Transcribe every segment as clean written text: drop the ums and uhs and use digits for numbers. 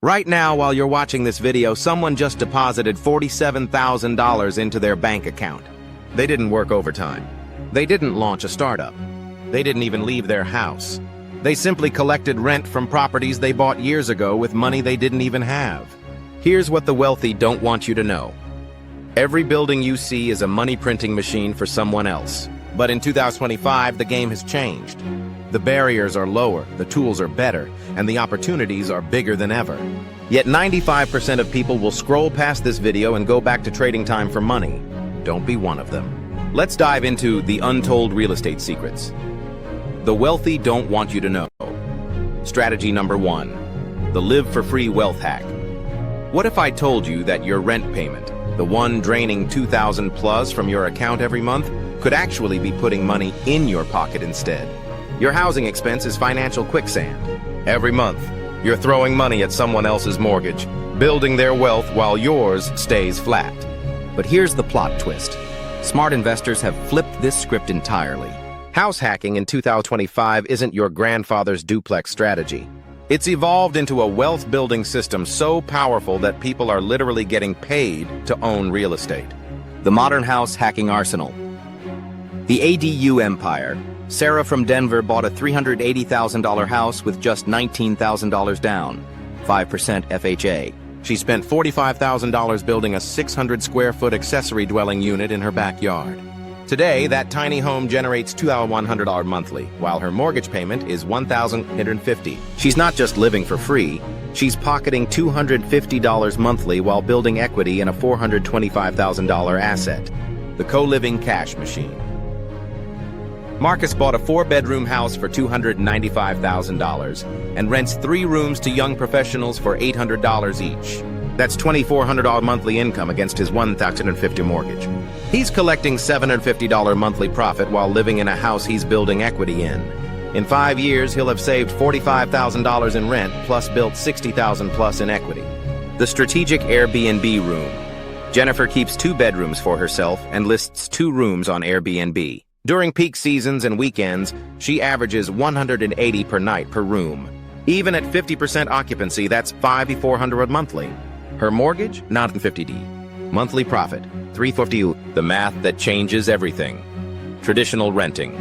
Right now, while you're watching this video, someone just deposited $47,000 into their bank account. They didn't work overtime. They didn't launch a startup. They didn't even leave their house. They simply collected rent from properties they bought years ago with money they didn't even have. Here's what the wealthy don't want you to know. Every building you see is a money printing machine for someone else. But in 2025, the game has changed. The barriers are lower, the tools are better, and the opportunities are bigger than ever. Yet 95% of people will scroll past this video and go back to trading time for money. Don't be one of them. Let's dive into the untold real estate secrets. The wealthy don't want you to know. Strategy number 1, the live for free wealth hack. What if I told you that your rent payment, the one draining $2,000 plus from your account every month, could actually be putting money in your pocket instead? Your housing expense is financial quicksand. Every month, you're throwing money at someone else's mortgage, building their wealth while yours stays flat. But here's the plot twist. Smart investors have flipped this script entirely. House hacking in 2025 isn't your grandfather's duplex strategy. It's evolved into a wealth-building system so powerful that people are literally getting paid to own real estate. The modern house hacking arsenal. The ADU empire. Sarah from Denver bought a $380,000 house with just $19,000 down, 5% FHA. She spent $45,000 building a 600-square-foot accessory dwelling unit in her backyard. Today, that tiny home generates $2,100 monthly, while her mortgage payment is $1,850. She's not just living for free, she's pocketing $250 monthly while building equity in a $425,000 asset. The co-living cash machine. Marcus bought a 4-bedroom house for $295,000 and rents 3 rooms to young professionals for $800 each. That's $2,400 monthly income against his $1,050 mortgage. He's collecting $750 monthly profit while living in a house he's building equity in. In 5 years, he'll have saved $45,000 in rent plus built $60,000 plus in equity. The strategic Airbnb room. Jennifer keeps 2 bedrooms for herself and lists 2 rooms on Airbnb. During peak seasons and weekends, she averages $180 per night per room. Even at 50% occupancy, that's $5,400 monthly. Her mortgage, not in 50D. Monthly profit, $350. The math that changes everything. Traditional renting,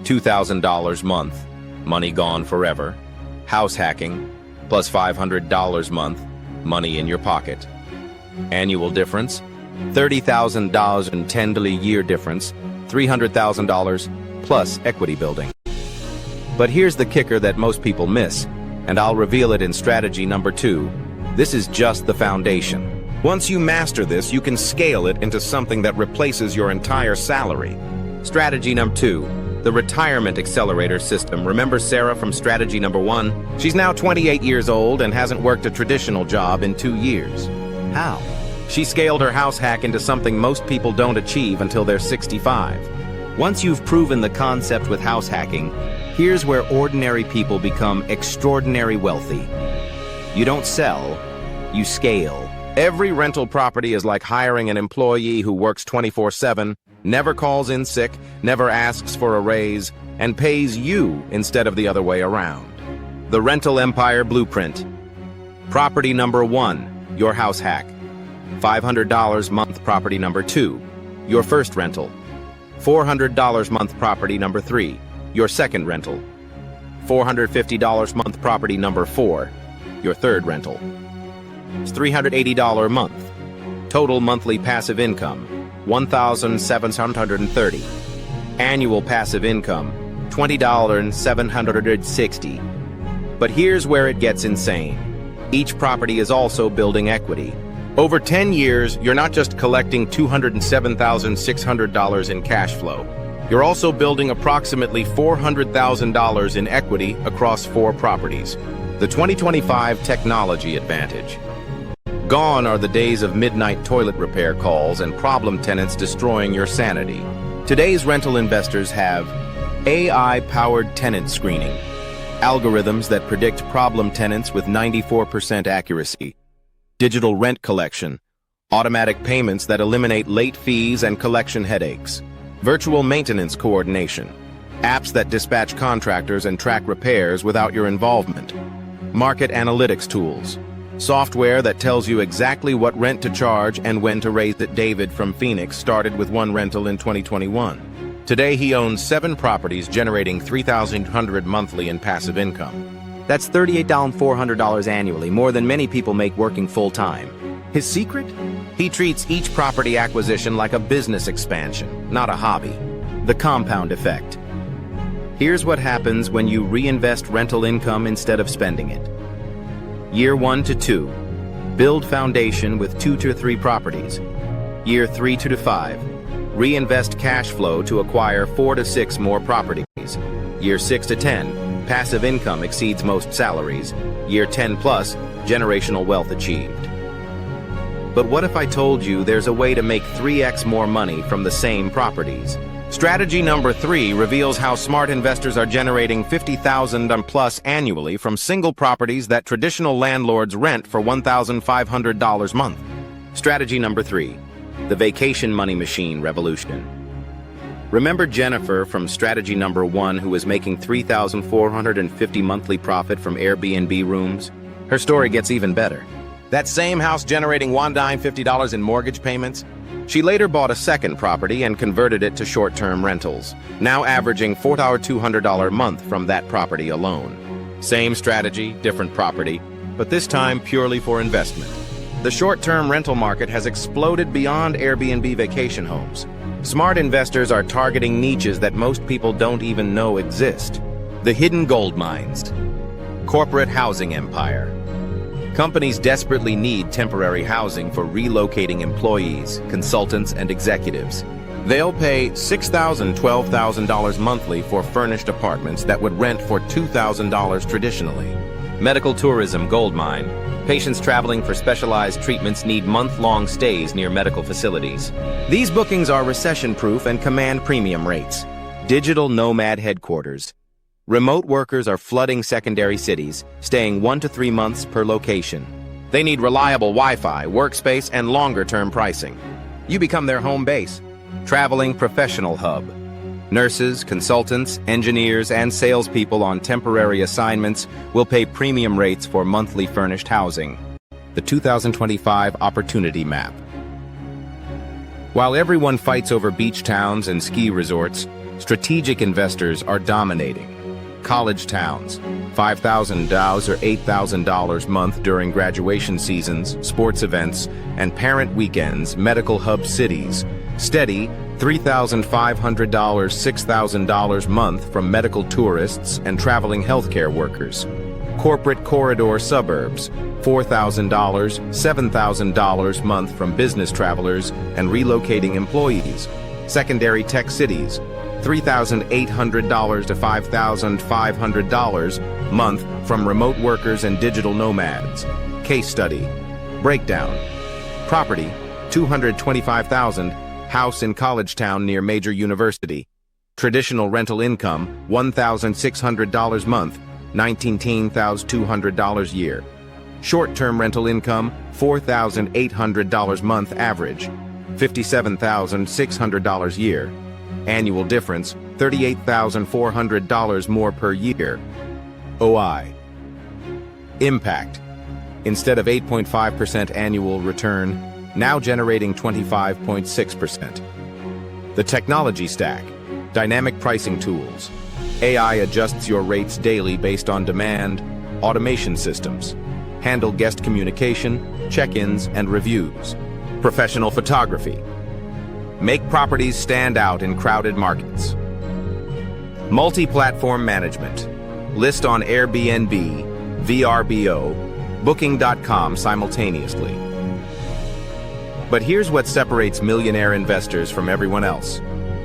$2,000 month, money gone forever. House hacking, plus $500 month, money in your pocket. Annual difference, $30,000 and 10-year difference, $300,000 plus equity building. But here's the kicker that most people miss, and I'll reveal it in strategy number 2. This is just the foundation. Once you master this, you can scale it into something that replaces your entire salary. Strategy number 2, the retirement accelerator system. Remember Sarah from strategy number 1? She's now 28 years old and hasn't worked a traditional job in 2 years. How? She scaled her house hack into something most people don't achieve until they're 65. Once you've proven the concept with house hacking, here's where ordinary people become extraordinary wealthy. You don't sell, you scale. Every rental property is like hiring an employee who works 24/7, never calls in sick, never asks for a raise, and pays you instead of the other way around. The rental empire blueprint. Property number 1, your house hack. $500 month property number 2, your first rental. $400 month property number 3, your second rental. $450 month property number 4, your third rental. It's $380 a month. Total monthly passive income, $1,730. Annual passive income, $20,760. But here's where it gets insane. Each property is also building equity. Over 10 years, you're not just collecting $207,600 in cash flow. You're also building approximately $400,000 in equity across 4 properties. The 2025 technology advantage. Gone are the days of midnight toilet repair calls and problem tenants destroying your sanity. Today's rental investors have AI-powered tenant screening, algorithms that predict problem tenants with 94% accuracy, digital rent collection, automatic payments that eliminate late fees and collection headaches, virtual maintenance coordination, apps that dispatch contractors and track repairs without your involvement, market analytics tools, Software that tells you exactly what rent to charge and when to raise it. David from Phoenix started with one rental in 2021. Today he owns 7 properties generating $3,100 monthly in passive income. That's $38,400 annually, more than many people make working full-time. His secret? He treats each property acquisition like a business expansion, not a hobby. The compound effect. Here's what happens when you reinvest rental income instead of spending it. Year 1 to 2, build foundation with 2 to 3 properties. Year 3 to 5, reinvest cash flow to acquire 4 to 6 more properties. Year 6 to 10, passive income exceeds most salaries. Year 10 plus, generational wealth achieved. But what if I told you there's a way to make 3x more money from the same properties? Strategy number 3 reveals how smart investors are generating $50,000 plus annually from single properties that traditional landlords rent for $1,500 a month. Strategy number 3, the vacation money machine revolution. Remember Jennifer from strategy number 1 who was making $3,450 monthly profit from Airbnb rooms? Her story gets even better. That same house generating $150 in mortgage payments? She later bought a second property and converted it to short-term rentals, now averaging $4,200 a month from that property alone. Same strategy, different property, but this time purely for investment. The short-term rental market has exploded beyond Airbnb vacation homes. Smart investors are targeting niches that most people don't even know exist. The hidden gold mines. Corporate housing empire. Companies desperately need temporary housing for relocating employees, consultants, and executives. They'll pay $6,000, $12,000 monthly for furnished apartments that would rent for $2,000 traditionally. Medical tourism gold mine. Patients traveling for specialized treatments need month-long stays near medical facilities. These bookings are recession-proof and command premium rates. Digital nomad headquarters. Remote workers are flooding secondary cities, staying 1 to 3 months per location. They need reliable Wi-Fi, workspace, and longer-term pricing. You become their home base. Traveling professional hub. Nurses, consultants, engineers, and salespeople on temporary assignments will pay premium rates for monthly furnished housing. The 2025 Opportunity Map. While everyone fights over beach towns and ski resorts, strategic investors are dominating. College towns, $5,000 or $8,000 a month during graduation seasons, sports events, and parent weekends. Medical hub cities, steady $3,500, $6,000 a month from medical tourists and traveling healthcare workers. Corporate corridor suburbs, $4,000, $7,000 a month from business travelers and relocating employees. Secondary tech cities, $3,800 to $5,500 a month from remote workers and digital nomads. Case study. Breakdown. Property, $225,000, house in college town near major university. Traditional rental income, $1,600 a month, $19,200 a year. Short-term rental income, $4,800 a month average, $57,600 a year. Annual difference, $38,400 more per year. OI. Impact. Instead of 8.5% annual return, now generating 25.6%. The technology stack. Dynamic pricing tools. AI adjusts your rates daily based on demand. Automation systems. Handle guest communication, check-ins, and reviews. Professional photography. Make properties stand out in crowded markets. Multi-platform management. List on Airbnb, VRBO, Booking.com simultaneously. But here's what separates millionaire investors from everyone else.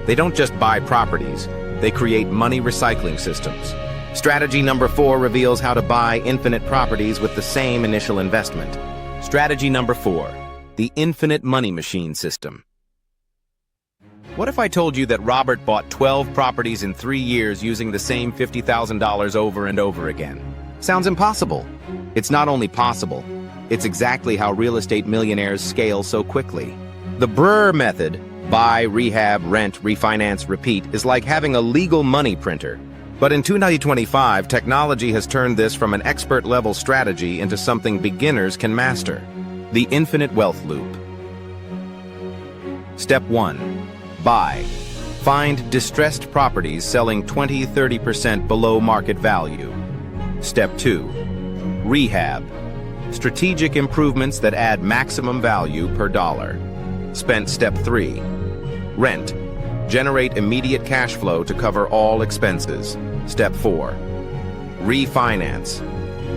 They don't just buy properties, they create money recycling systems. Strategy number 4 reveals how to buy infinite properties with the same initial investment. Strategy number 4, the infinite money machine system. What if I told you that Robert bought 12 properties in 3 years using the same $50,000 over and over again? Sounds impossible. It's not only possible, it's exactly how real estate millionaires scale so quickly. The BRRRR method, buy, rehab, rent, refinance, repeat, is like having a legal money printer. But in 2025, technology has turned this from an expert-level strategy into something beginners can master: the infinite wealth loop. Step 1. Buy. Find distressed properties selling 20–30% below market value. Step 2. Rehab. Strategic improvements that add maximum value per dollar. Spent Step 3. Rent. Generate immediate cash flow to cover all expenses. Step 4. Refinance.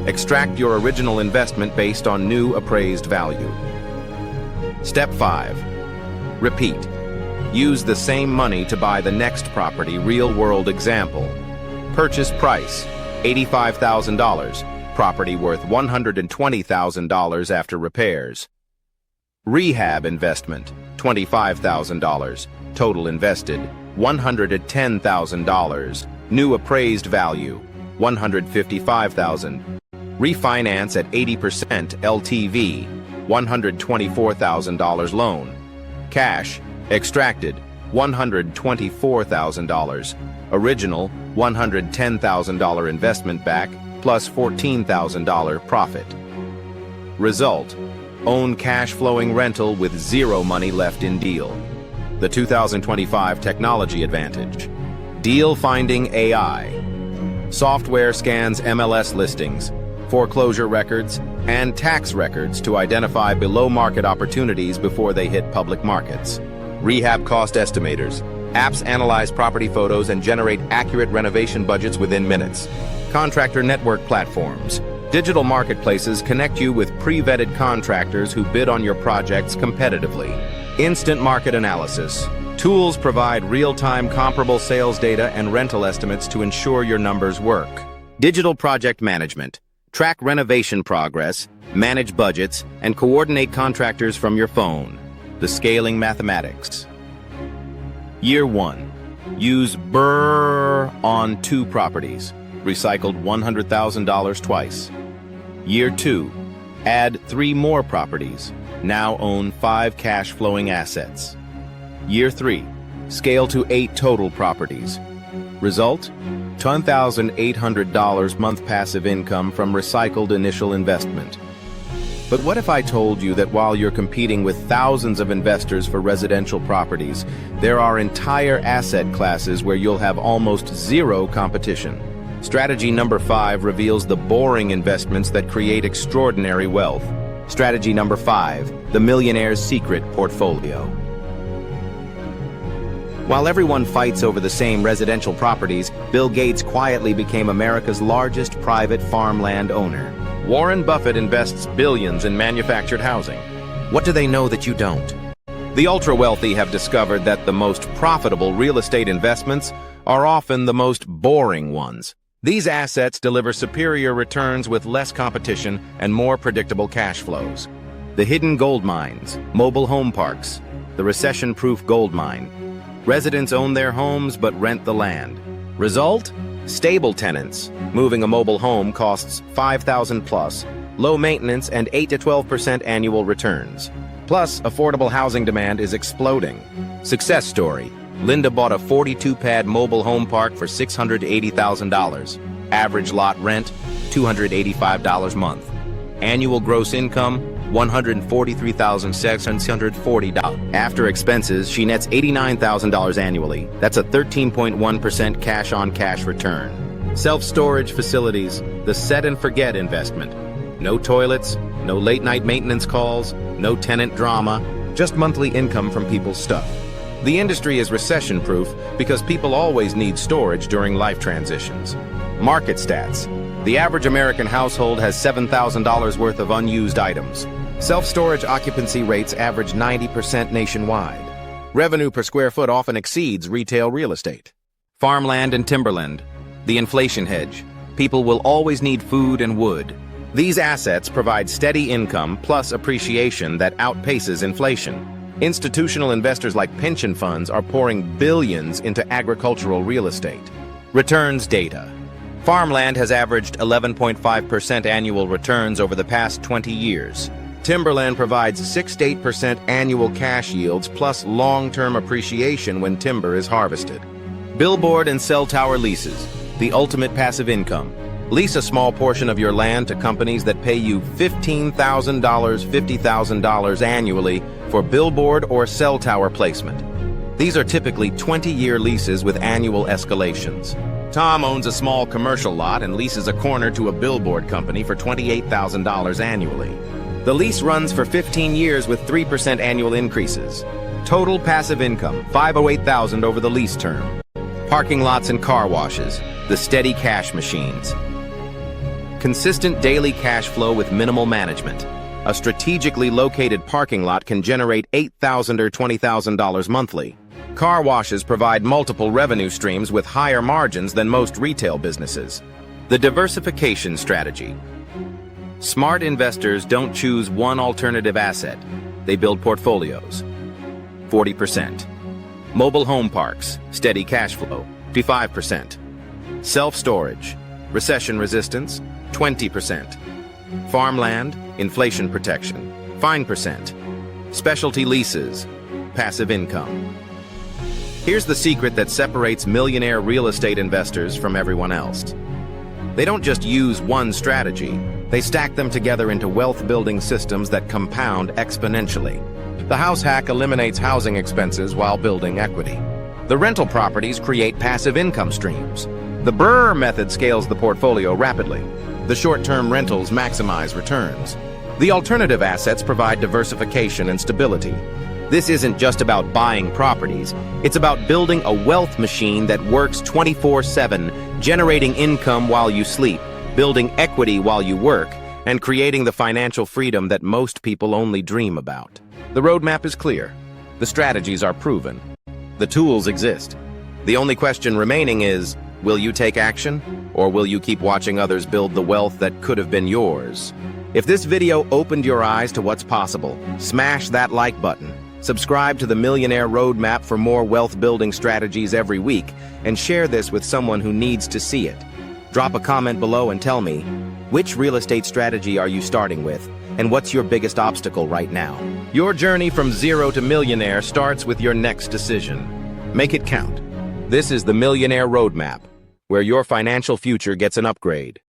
Extract your original investment based on new appraised value. Step 5. Repeat. Use the same money to buy the next property. Real-world example. Purchase price, $85,000. Property worth $120,000 after repairs. Rehab investment, $25,000. Total invested, $110,000. New appraised value, $155,000. Refinance at 80% LTV, $124,000 loan. Cash, extracted, $124,000. Original, $110,000 investment back, plus $14,000 profit. Result, own cash-flowing rental with zero money left in deal. The 2025 technology advantage. Deal finding AI. Software scans MLS listings, foreclosure records, and tax records to identify below-market opportunities before they hit public markets. Rehab cost estimators. Apps analyze property photos and generate accurate renovation budgets within minutes. Contractor network platforms. Digital marketplaces connect you with pre-vetted contractors who bid on your projects competitively. Instant market analysis. Tools provide real-time comparable sales data and rental estimates to ensure your numbers work. Digital project management. Track renovation progress, manage budgets, and coordinate contractors from your phone. The scaling mathematics. Year 1. Use BRRRR on 2 properties. Recycled $100,000 twice. Year 2. Add 3 more properties. Now own 5 cash-flowing assets. Year 3. Scale to 8 total properties. Result? $10,800 month passive income from recycled initial investment. But what if I told you that while you're competing with thousands of investors for residential properties, there are entire asset classes where you'll have almost zero competition? Strategy number 5 reveals the boring investments that create extraordinary wealth. Strategy number 5, the Millionaire's secret portfolio. While everyone fights over the same residential properties, Bill Gates quietly became America's largest private farmland owner. Warren Buffett invests billions in manufactured housing. What do they know that you don't? The ultra-wealthy have discovered that the most profitable real estate investments are often the most boring ones. These assets deliver superior returns with less competition and more predictable cash flows. The hidden gold mines, mobile home parks, the recession-proof gold mine. Residents own their homes but rent the land. Result? Stable tenants. Moving a mobile home costs $5,000 plus, low maintenance, and 8 to 12% annual returns. Plus, affordable housing demand is exploding. Success story. Linda bought a 42-pad mobile home park for $680,000. Average lot rent, $285 a month. Annual gross income, $143,640. After expenses, she nets $89,000 annually. That's a 13.1% cash-on-cash return. Self-storage facilities, the set-and-forget investment. No toilets, no late-night maintenance calls, no tenant drama, just monthly income from people's stuff. The industry is recession-proof because people always need storage during life transitions. Market stats. The average American household has $7,000 worth of unused items. Self-storage occupancy rates average 90% nationwide. Revenue per square foot often exceeds retail real estate. Farmland and timberland. The inflation hedge. People will always need food and wood. These assets provide steady income plus appreciation that outpaces inflation. Institutional investors like pension funds are pouring billions into agricultural real estate. Returns data. Farmland has averaged 11.5% annual returns over the past 20 years. Timberland provides 6 to 8% annual cash yields plus long-term appreciation when timber is harvested. Billboard and cell tower leases. the ultimate passive income. Lease a small portion of your land to companies that pay you $15,000, $50,000 annually for billboard or cell tower placement. These are typically 20-year leases with annual escalations. Tom owns a small commercial lot and leases a corner to a billboard company for $28,000 annually. The lease runs for 15 years with 3% annual increases. Total passive income, $508,000 over the lease term. Parking lots and car washes, the steady cash machines. Consistent daily cash flow with minimal management. A strategically located parking lot can generate $8,000 or $20,000 monthly. Car washes provide multiple revenue streams with higher margins than most retail businesses. The diversification strategy. Smart investors don't choose one alternative asset. They build portfolios. 40%. Mobile home parks, steady cash flow, 55%. Self-storage, recession resistance, 20%. Farmland, inflation protection, 5%. Specialty leases, passive income. Here's the secret that separates millionaire real estate investors from everyone else. They don't just use one strategy, they stack them together into wealth-building systems that compound exponentially. The house hack eliminates housing expenses while building equity. The rental properties create passive income streams. The BRRRR method scales the portfolio rapidly. The short-term rentals maximize returns. The alternative assets provide diversification and stability. This isn't just about buying properties, it's about building a wealth machine that works 24/7, generating income while you sleep, building equity while you work, and creating the financial freedom that most people only dream about. The roadmap is clear. The strategies are proven. The tools exist. The only question remaining is, will you take action, or will you keep watching others build the wealth that could have been yours? If this video opened your eyes to what's possible, smash that like button. Subscribe to the Millionaire Roadmap for more wealth-building strategies every week, and share this with someone who needs to see it. Drop a comment below and tell me, which real estate strategy are you starting with, and what's your biggest obstacle right now? Your journey from zero to millionaire starts with your next decision. Make it count. This is the Millionaire Roadmap, where your financial future gets an upgrade.